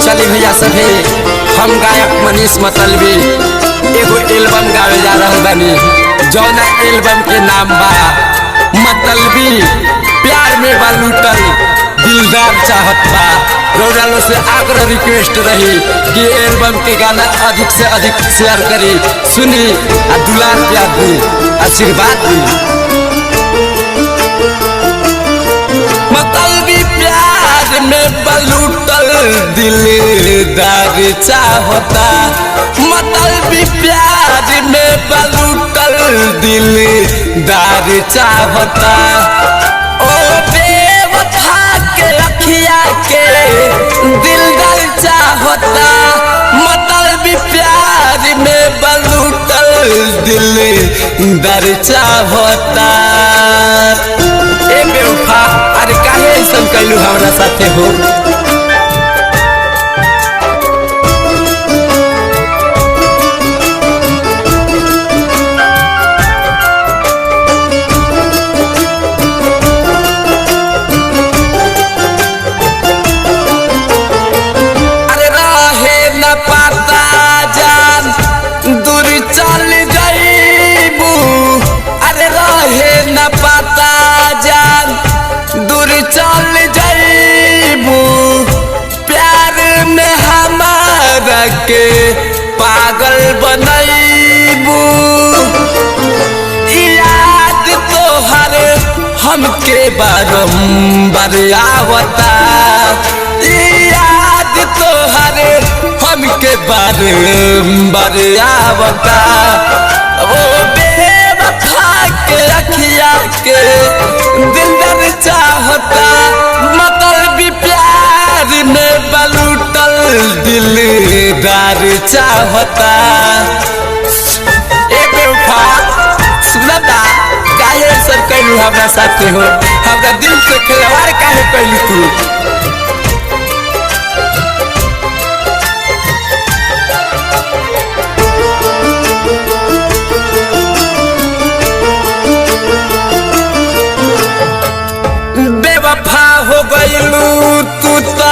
चली भैया सभी हम गायक मनीष मतलबी एगो एल्बम गावे जा रहा बानी जौना एल्बम के नाम बा मतलबी प्यार में बालूटल दिलदार चाहत बा। रोडालो से आग्रह रिक्वेस्ट रही कि एल्बम के गाना अधिक से अधिक शेयर करी सुनी आ दुलार प्यार दी आशीर्वाद दी। मतलबी प्यार में बालूटल दिलदार चाहता मतलबी प्यार में बालूटल दिलदार चाहता ओ बेवफा के अखिया के दिलदार चाहता मतलबी प्यार में बालूटल दिलदार चाहता। ए बेवफा अरे काहे ऐसन कैलू हमरा साथे हो। के पागल बनैबू याद तोहर हमके बारंबार आवता याद तोहर हमके बारंबार आवता ओ बेवफा के अखिया के दिलदार चाहता मतलबी प्यार में बालूटल दिलदार चाहता। ए बेवफा सुनता काहे सब कैलू हमरा साथे हो हमरा दिल से खिलवाड़ काहे कैलू तू। बेवफा हो गइलू तू तो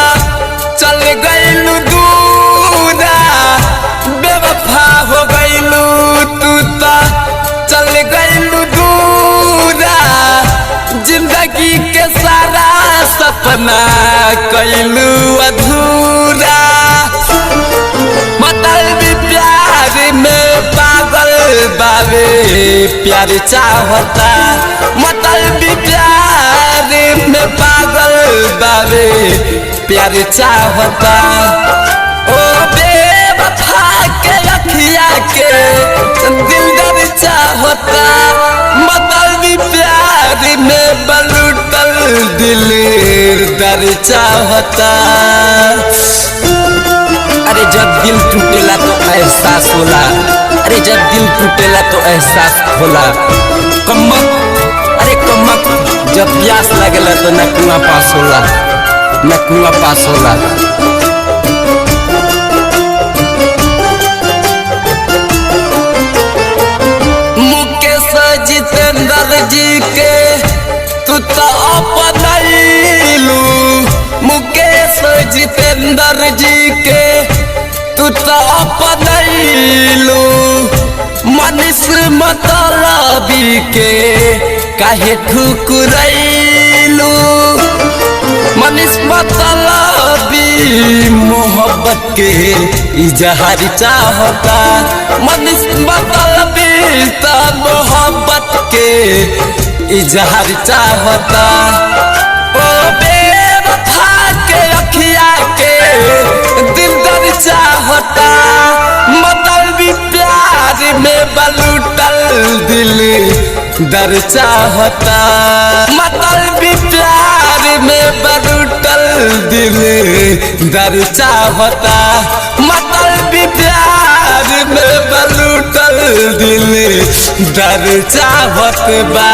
चल गइलू दूरा बेवफा हो गइलू तू तो चल गइलू दूरा जिंदगी के सारा सपना कइलू अधूरा मतलबी प्यार में पागल बावे प्यार चाहता मतलबी प्यार में पागल बावे प्यार चाहता ओ बेवफा के अखिया के दिलदार चाहता मतलबी प्यार में बालूटल दिलदार चाहता। अरे जब दिल टूटेला तो एहसास होला अरे जब दिल टूटेला तो एहसास होला कमक अरे कमक जब प्यास लगेला तो न कुआं पास होला न कुआं पास होला। मुकेश जितेंद्र जी के तू तो अपनैलू मुकेश जितेंद्र जी के तू तो अपनैलू मनीष मतलबी के काहे ठुकरैलू मनीष मतलबी मोहब्बत के इजहार चाहता मनीष मतलबी तो मोहब्बत के इजहार चाहता ओ बेवफा के अखिया के दिलदार चाहता मतलबी प्यार में बालूटल दिलदार चाहता मतलबी प्यार में बालूटल दिलदार चाहता मतलबी प्यार में बालूटल दिलदार चाहत बा।